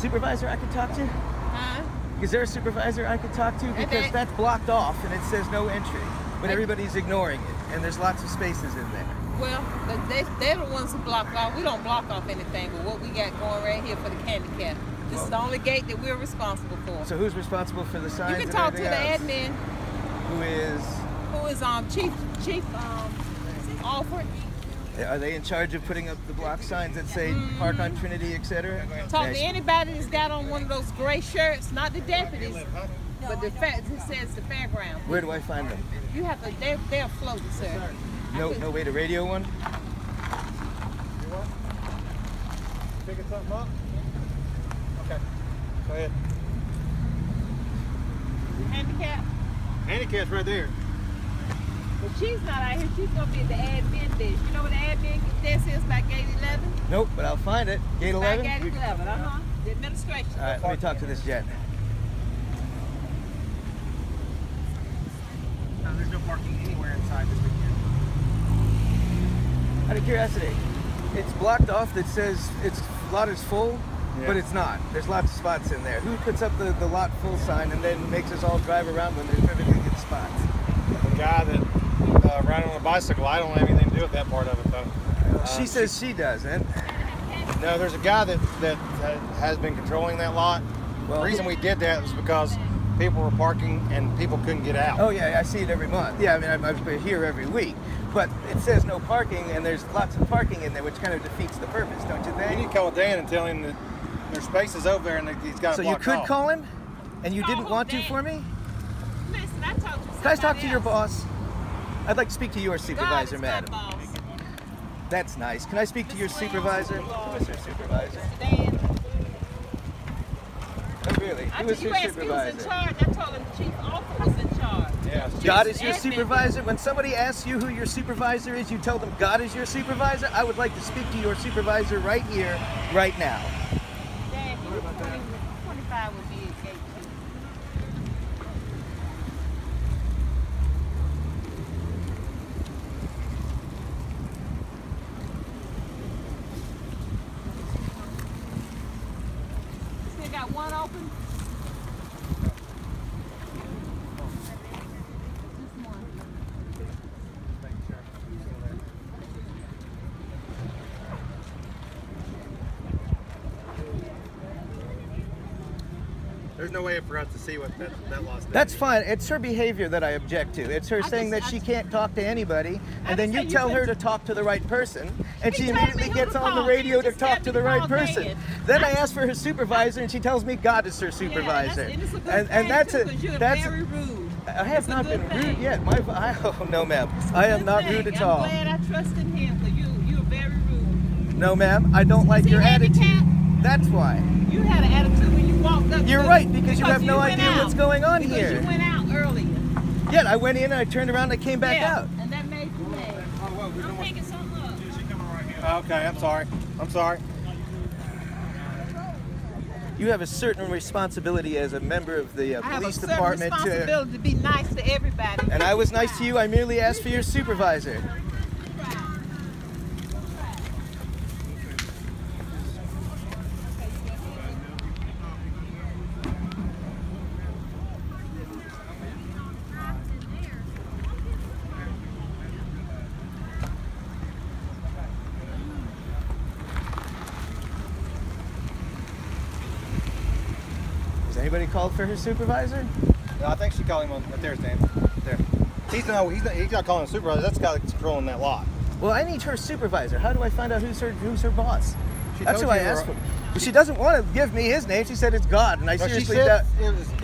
supervisor I could talk to? Huh? Is there a supervisor I could talk to? Because that's blocked off and it says no entry, but everybody's ignoring it, and there's lots of spaces in there. Well, they're the ones who block off. We don't block off anything, but what we got going right here for the handicap. This is the only gate that we're responsible for. So who's responsible for the signs? You can talk to the admin. Who is? Chief Alfred. Are they in charge of putting up the block signs that say Park on Trinity, etc.? Talk to anybody that's got on one of those gray shirts, not the deputies, but it says the fairground. Where do I find them? You have to. They're floating, sir. No way to radio one? You what? Picking something up? Okay. Go ahead. Handicap? Handicap's right there. But she's not out here. She's going to be at the admin desk. You know what the admin desk is by gate 11? Nope, but I'll find it. Gate 11? By gate 11, uh-huh. The administration. All right, let me talk to this jet. No, there's no parking anywhere inside this weekend. Out of curiosity, it's blocked off that says the lot is full, but it's not. There's lots of spots in there. Who puts up the lot full sign and then makes us all drive around when there's perfectly good spots? The guy that riding on a bicycle, I don't have anything to do with that part of it though. She says she doesn't. No, there's a guy that has been controlling that lot. Well, the reason we did that was because people were parking and people couldn't get out. Oh yeah, I see it every month. Yeah, I mean I'm here every week. But it says no parking, and there's lots of parking in there, which kind of defeats the purpose, don't you think? You need to call Dan and tell him that there's spaces over there and that he's got to block off. So you could call him, and you didn't want to for me? Listen, I talked to Can I talk to your boss? I'd like to speak to your supervisor, madam. That's nice. Can I speak to your supervisor? Who is your supervisor? Dan. Oh, really? Who is your supervisor? Who was in charge? I told him Chief Alfred was in charge. Yeah. God is your supervisor? When somebody asks you who your supervisor is, you tell them God is your supervisor? I would like to speak to your supervisor right here, right now. Dan, 25 would be his gate 2. Still got one open? There's no way for us to see what that lot's doing. That's fine. It's her behavior that I object to. It's her saying that she can't talk to anybody, and then you tell her to talk to the right person, and she immediately gets on the radio to talk to the right person. Then I ask for her supervisor, and she tells me God is her supervisor. And that's very rude. I have not been rude yet. Oh no, ma'am. I am not rude at all. I'm glad I trusted him, because you're very rude. No, ma'am. I don't like your attitude. That's why. You had an attitude when you walked up. You're right, because you have no idea what's going on here. Because you went out earlier. Yeah, I went in and I turned around and I came back out. And that made you mad. I'm picking something up. Okay, I'm sorry. I'm sorry. You have a certain responsibility as a member of the police department I have a certain responsibility to be nice to everybody. And I was nice to you. I merely asked for your supervisor. Anybody called for her supervisor? No, I think she called him on right there, Dan. There. He's not calling a supervisor. That's the guy that's controlling that lot. Well, I need her supervisor. How do I find out who's her boss? That's who I asked for. But she doesn't want to give me his name. She said it's God, and I seriously doubt.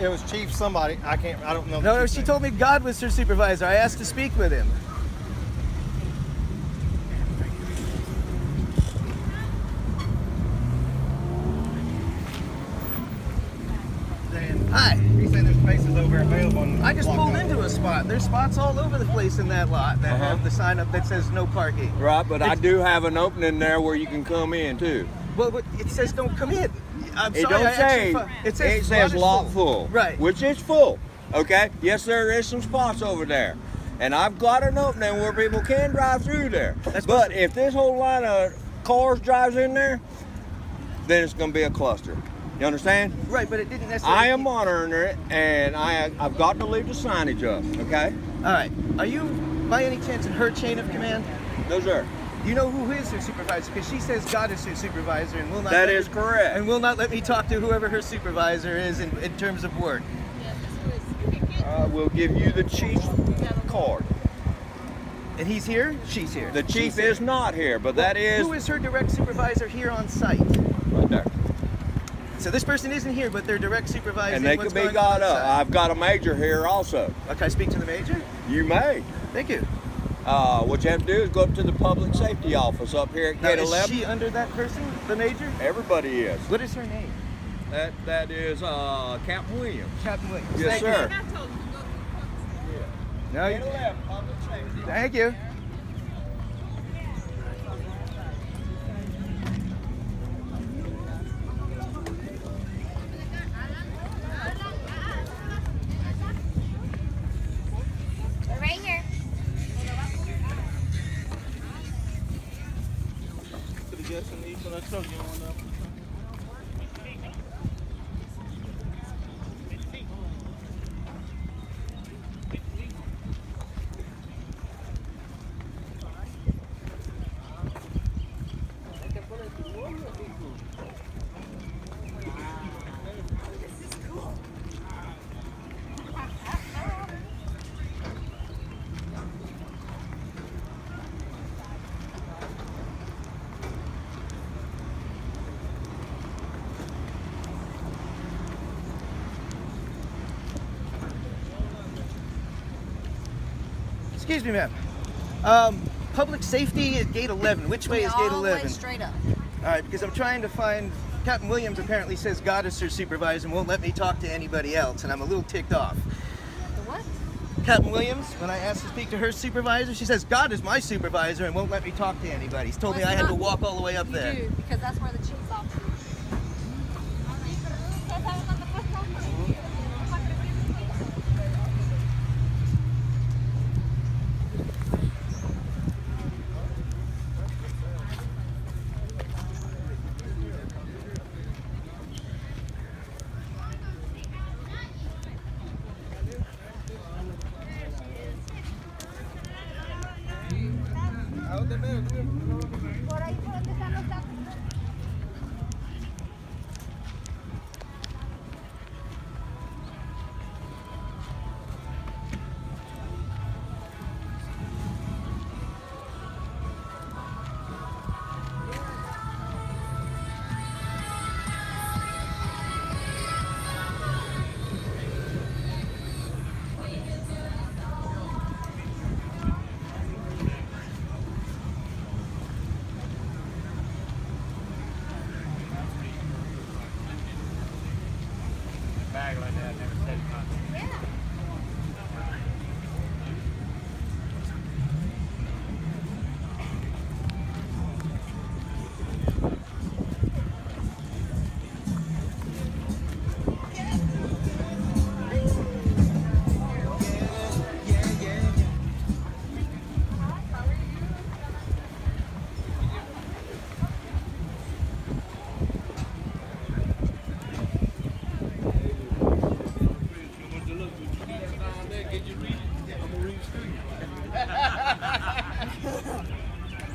It was Chief somebody. I don't know. No, she told me God was her supervisor. I asked to speak with him. Hi. He's saying there's spaces over available. I just pulled into a spot. There's spots all over the place in that lot that have the sign up that says no parking. Right, but I do have an opening there where you can come in too. Well, but it says don't come in. I'm it sorry, don't say. It says lot full. Right. Which is full. Okay. Yes, there is some spots over there, and I've got an opening where people can drive through there. But if this whole line of cars drives in there, then it's going to be a cluster. You understand? Right, but it didn't necessarily... I am monitoring it, and I've got to leave the signage up, okay? All right. Are you, by any chance, in her chain of command? No, sir. Do you know who is her supervisor? Because she says God is her supervisor and will not... That is correct. And will not let me talk to whoever her supervisor is in terms of work. We'll give you the chief's card. And he's here? She's here. The chief is not here, but that is... Who is her direct supervisor here on site? Right there. So this person isn't here, but they're direct supervising. And they can be got up. I've got a major here also. Can I speak to the major? You may. Thank you. What you have to do is go up to the public safety office up here at gate 11. Is she under that person, the major? Everybody is. What is her name? That is Captain Williams. Captain Williams. Yes, sir. No, Gate 11, public safety. Thank you. Right here. Excuse me, ma'am. Public safety is gate 11. Which way is gate 11? All the way straight up. All right, because I'm trying to find... Captain Williams apparently says God is her supervisor and won't let me talk to anybody else, and I'm a little ticked off. The what? Captain Williams, when I asked to speak to her supervisor, she says God is my supervisor and won't let me talk to anybody. He's told me I had to walk all the way up there. You do, because that's where the chief's office is. Por ahí por donde están los tacos. Bag like that, never said nothing.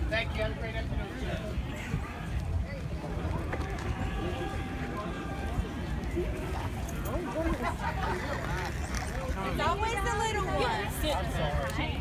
Thank you. Have a great afternoon. It's always the little ones. I'm sorry.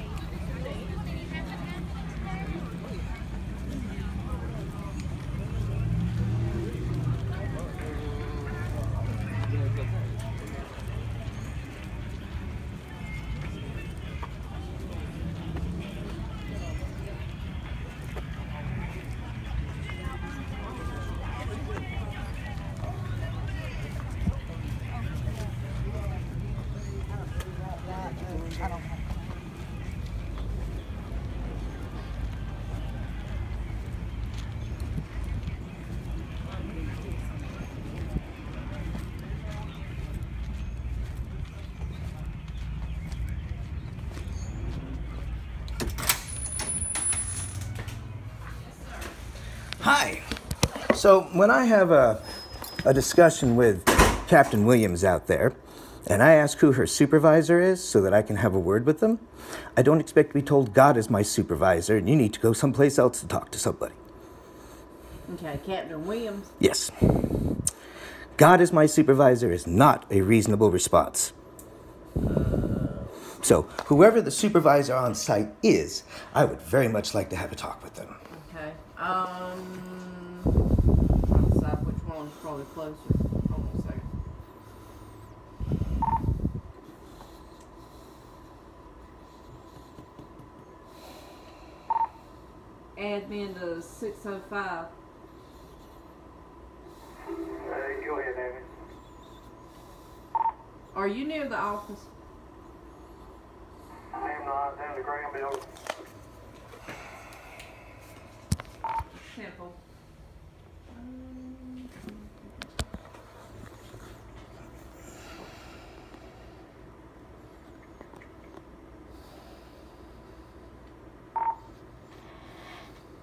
Hi. So when I have a a discussion with Captain Williams out there, and I ask who her supervisor is so that I can have a word with them, I don't expect to be told God is my supervisor and you need to go someplace else to talk to somebody. Okay, Captain Williams. Yes. God is my supervisor is not a reasonable response. So, whoever the supervisor on site is, I would very much like to have a talk with them. Okay. Trying to decide which one's probably closer. Hold on a second. Admin to 605. Go ahead, Amy. Are you near the office? I'm not down the Graham building. Temple.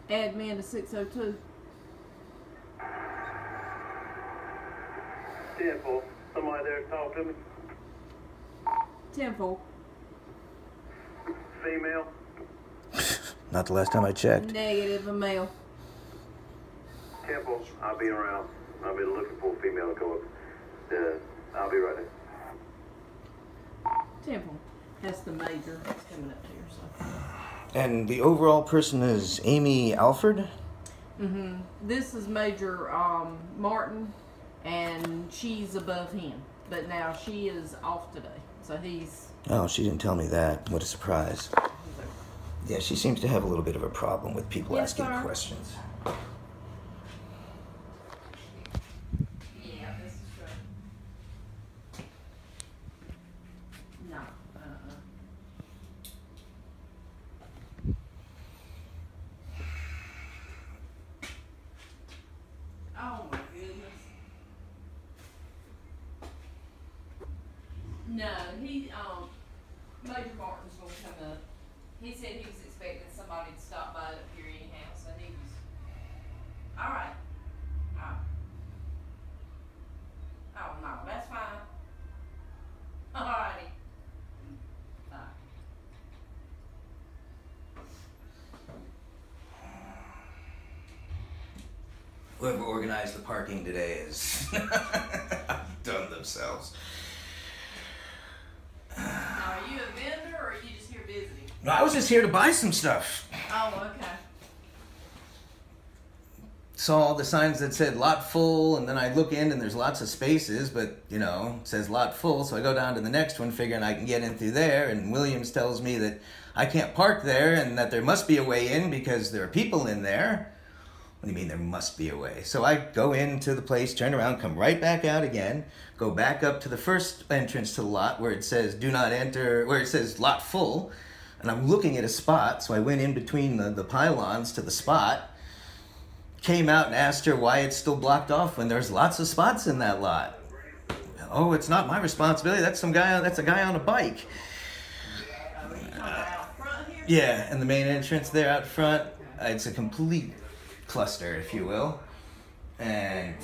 Admin to 602. Temple. Somebody there to talk to me? Temple. Female? Not the last time I checked. Negative, a male. Temple, I'll be around. I'll be looking for a female to go up. I'll be right there. Temple. That's the major. It's coming up here, so. And the overall person is Amy Alford? Mm-hmm. This is Major Martin, and she's above him. But now she is off today, so he's... Oh, she didn't tell me that. What a surprise. Yeah, she seems to have a little bit of a problem with people Yes, asking sir. questions. Yeah, this is true. No, Oh my goodness. No, Major Martin's gonna come up. He said he was expecting somebody to stop by up here anyhow, so he was. Alright. Alright. Oh no, that's fine. Alrighty. Alright. Whoever organized the parking today is done themselves. Now, are you a vendor or are you just here visiting? No, I was just here to buy some stuff. Oh, okay. Saw all the signs that said lot full, and then I look in and there's lots of spaces, but, you know, it says lot full, so I go down to the next one figuring I can get in through there, and Williams tells me that I can't park there and that there must be a way in because there are people in there. What do you mean there must be a way? So I go into the place, turn around, come right back out again, go back up to the first entrance to the lot where it says do not enter, where it says lot full, and I'm looking at a spot, so I went in between the pylons to the spot, came out and asked her why it's still blocked off when there's lots of spots in that lot. Oh, it's not my responsibility, that's a guy on a bike. Out front here? Yeah, and the main entrance there out front, it's a complete cluster, if you will. And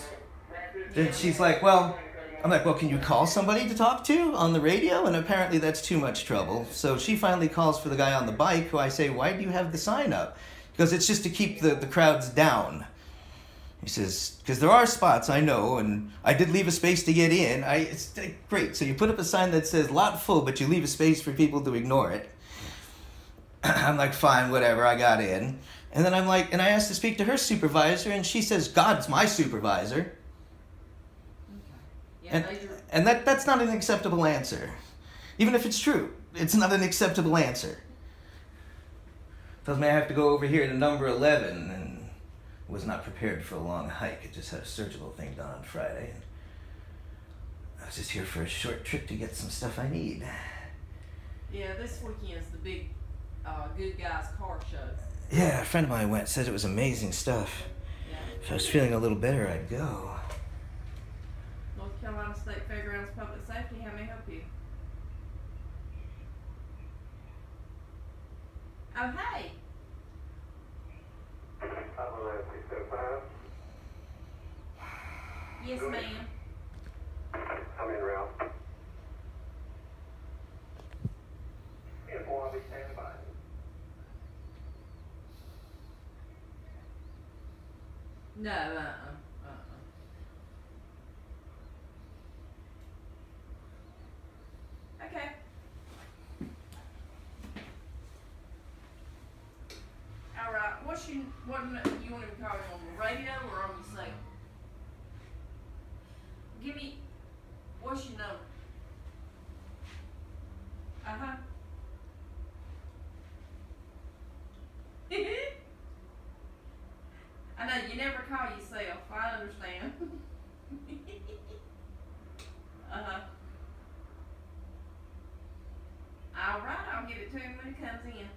then she's like, well, I'm like, well, can you call somebody to talk to on the radio? And apparently that's too much trouble. So she finally calls for the guy on the bike, who I say, why do you have the sign up? Because it's just to keep the crowds down. He says, because there are spots, I know, and I did leave a space to get in. It's great. So you put up a sign that says lot full, but you leave a space for people to ignore it. I'm like, fine, whatever, I got in. And then I'm like, and I asked to speak to her supervisor, and she says, God's my supervisor. Yeah, And that's not an acceptable answer. Even if it's true, it's not an acceptable answer. Tells me I have to go over here to number 11, and was not prepared for a long hike. I just had a surgical thing done on Friday. And I was just here for a short trip to get some stuff I need. Yeah, this weekend's the big Good Guys car show. Yeah, a friend of mine went, said it was amazing stuff. Yeah. If I was feeling a little better, I'd go. North Carolina State Fairgrounds Public Safety, how may I help you? Oh, hey. Yes, ma'am. I'm in route. Inform, I'll be standing by. No, Okay. All right. What you want me to call you on the radio or on your cell? Give me. What's your number? I know you never call yourself. I understand. All right, I'll give it to him when he comes in.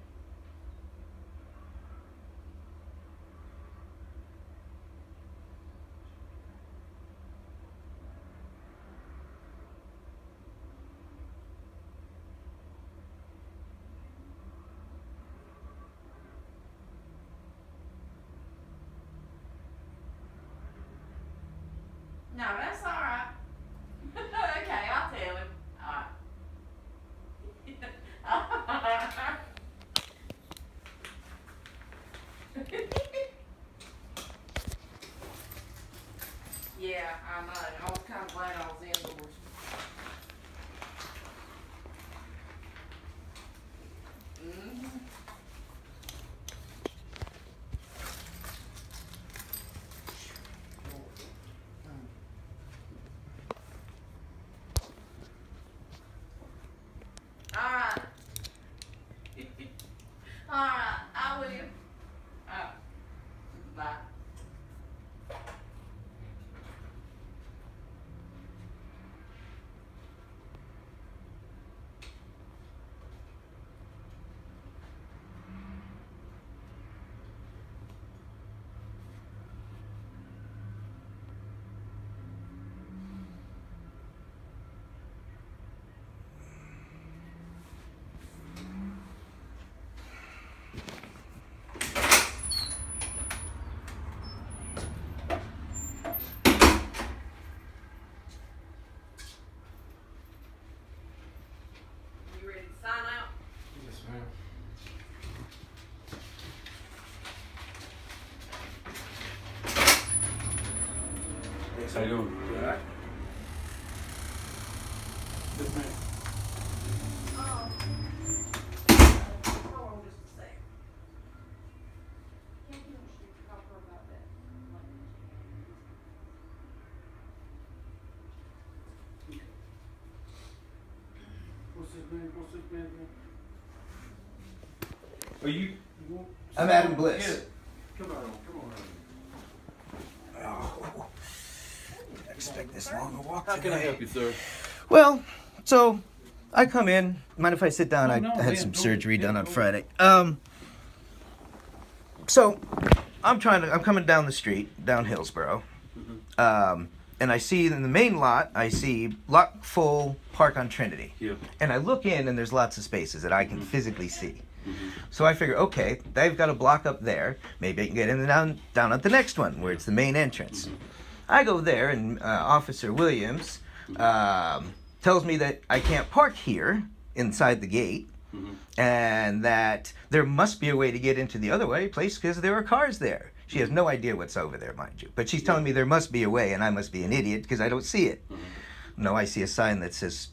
No, that's all right. Okay, I'll tell him. All right. Yeah, I know. I was kind of glad I was indoors. Alright. Alright, I will. Bye. You ready to sign out? Yes, ma'am. How you doing? You all right? Yes, ma'am. Hold on just a sec. Can't you talk to her about that? What's his name? What's his man's name? Are you want I'm Adam Bliss. Yeah. Come on. Oh, didn't expect this long a walk How can I today. help you, sir? Well, so I come in. Mind if I sit down? Oh, I no, had man, some go surgery ahead. done on Go Friday. So I'm coming down the street, down Hillsborough. And I see in the main lot, I see lot full park on Trinity. Yeah. And I look in and there's lots of spaces that I can physically see. So I figure, okay, they've got a block up there. Maybe I can get in and down at the next one where it's the main entrance. I go there and Officer Williams tells me that I can't park here inside the gate and that there must be a way to get into the other place because there are cars there. She has no idea what's over there, mind you. But she's telling me there must be a way and I must be an idiot because I don't see it. No, I see a sign that says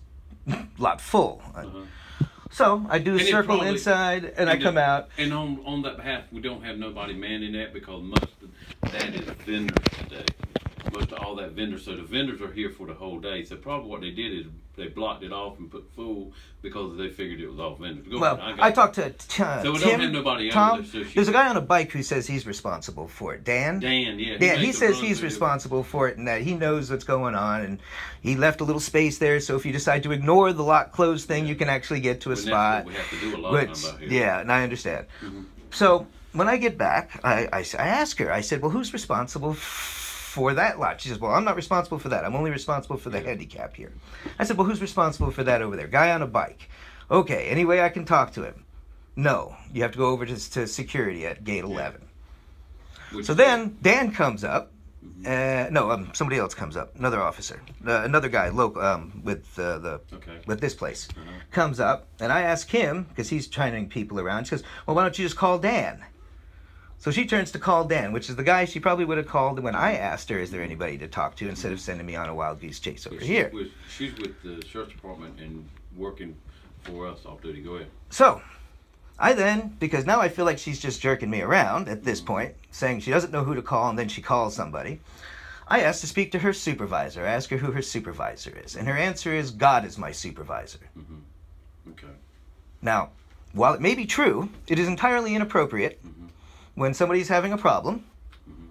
lot full. So I do a And it circle probably- inside and I come out. And on that behalf, we don't have nobody manning that because most of that is vendors today. Most of all that vendors. So the vendors are here for the whole day. So probably what they did is they blocked it off and put full because they figured it was all vendors. Go Well, ahead, I talked to So we Tim, don't have nobody over Tom. there, so she- There's a guy on a bike who says he's responsible for it. Dan? Dan, yeah. Dan, he makes a says run he's through. responsible for it and that he knows what's going on and he left a little space there so if you decide to ignore the lock closed thing, you can actually get to a And that's spot. what we have to do a lot Which, of time out here. yeah, and I understand. So when I get back, I ask her, I said, well, who's responsible for that lot? She says, well, I'm not responsible for that. I'm only responsible for the handicap here. I said, well, who's responsible for that over there? Guy on a bike. Okay, any way I can talk to him? No, you have to go over to security at gate 11. Which So is- then Dan comes up No, somebody else comes up. Another officer, another guy, local, with with this place, comes up, and I ask him because he's training people around. She goes, "Well, why don't you just call Dan?" So she turns to call Dan, which is the guy she probably would have called when I asked her, "Is there anybody to talk to?" instead of sending me on a wild goose chase over here. She's with the sheriff's department and working for us off duty. Go ahead. So, I then, because now I feel like she's just jerking me around at this point, saying she doesn't know who to call, and then she calls somebody, I asked to speak to her supervisor. I ask her who her supervisor is, and her answer is, God is my supervisor. Okay. Now, while it may be true, it is entirely inappropriate when somebody's having a problem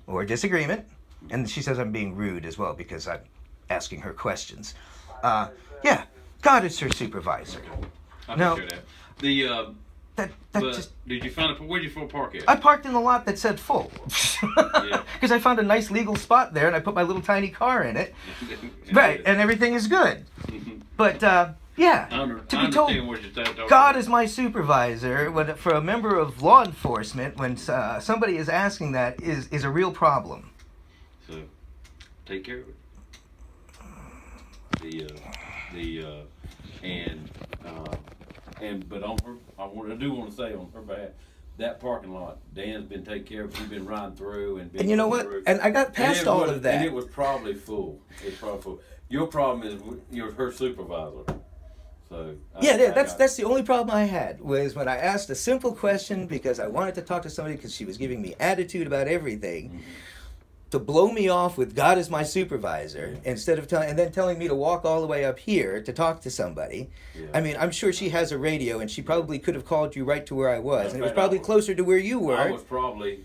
or a disagreement, and she says I'm being rude as well because I'm asking her questions. Yeah, God is her supervisor. I Now, can share that. that just... Did you find where'd you park at? I parked in the lot that said full. Yeah. Because I found a nice legal spot there, and I put my little tiny car in it. Right, and everything is good. But, yeah, to be told, God is my supervisor, for a member of law enforcement, when somebody is asking that, is a real problem. So, take care of it. But on her, I do want to say on her behalf, that parking lot, Dan's been taken care of. She's been riding through and you know what? And I got past all of that. And it was probably full. It's probably full. Your problem is you're her supervisor. So that's the only problem I had was when I asked a simple question because I wanted to talk to somebody because she was giving me attitude about everything. To blow me off with God as my supervisor instead of telling me to walk all the way up here to talk to somebody. Yeah. I mean, I'm sure she has a radio and she probably could have called you right to where I was, and it was probably closer to where you were. I was probably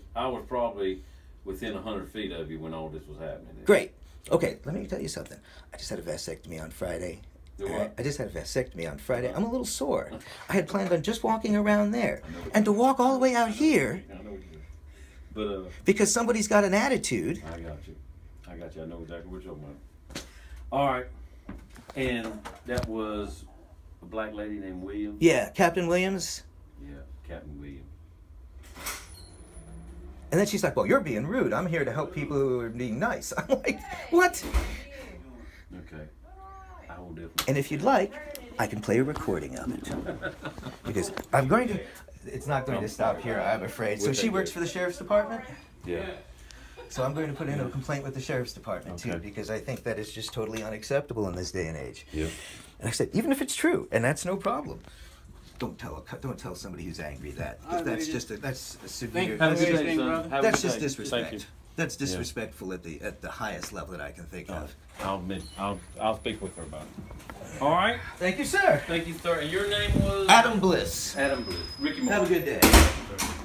within 100 feet of you when all this was happening. Great. Okay, let me tell you something. I just had a vasectomy on Friday. What? I just had a vasectomy on Friday. I'm a little sore. I had planned on just walking around there, and to walk all the way out here. I know what you do. But, because somebody's got an attitude. I got you. I know exactly what you're talking about. All right. And that was a black lady named Williams? Yeah, Captain Williams. Yeah, Captain Williams. And then she's like, well, you're being rude. I'm here to help people who are being nice. I'm like, what? Okay. I will definitely. And if you'd like, I can play a recording of it. Because I'm going to... It's not going to stop here, I'm afraid. So she works for the sheriff's department? Yeah. So I'm going to put in a complaint with the sheriff's department, too, because I think that is just totally unacceptable in this day and age. Yeah. And I said, even if it's true, and that's no problem, don't tell somebody who's angry that. That's just that's a severe... That's just disrespect. That's disrespectful at the highest level that I can think of. I'll speak with her about it. All right. Thank you, sir. Thank you, sir. And your name was? Adam Bliss. Adam Bliss. Ricky Martin. Have a good day.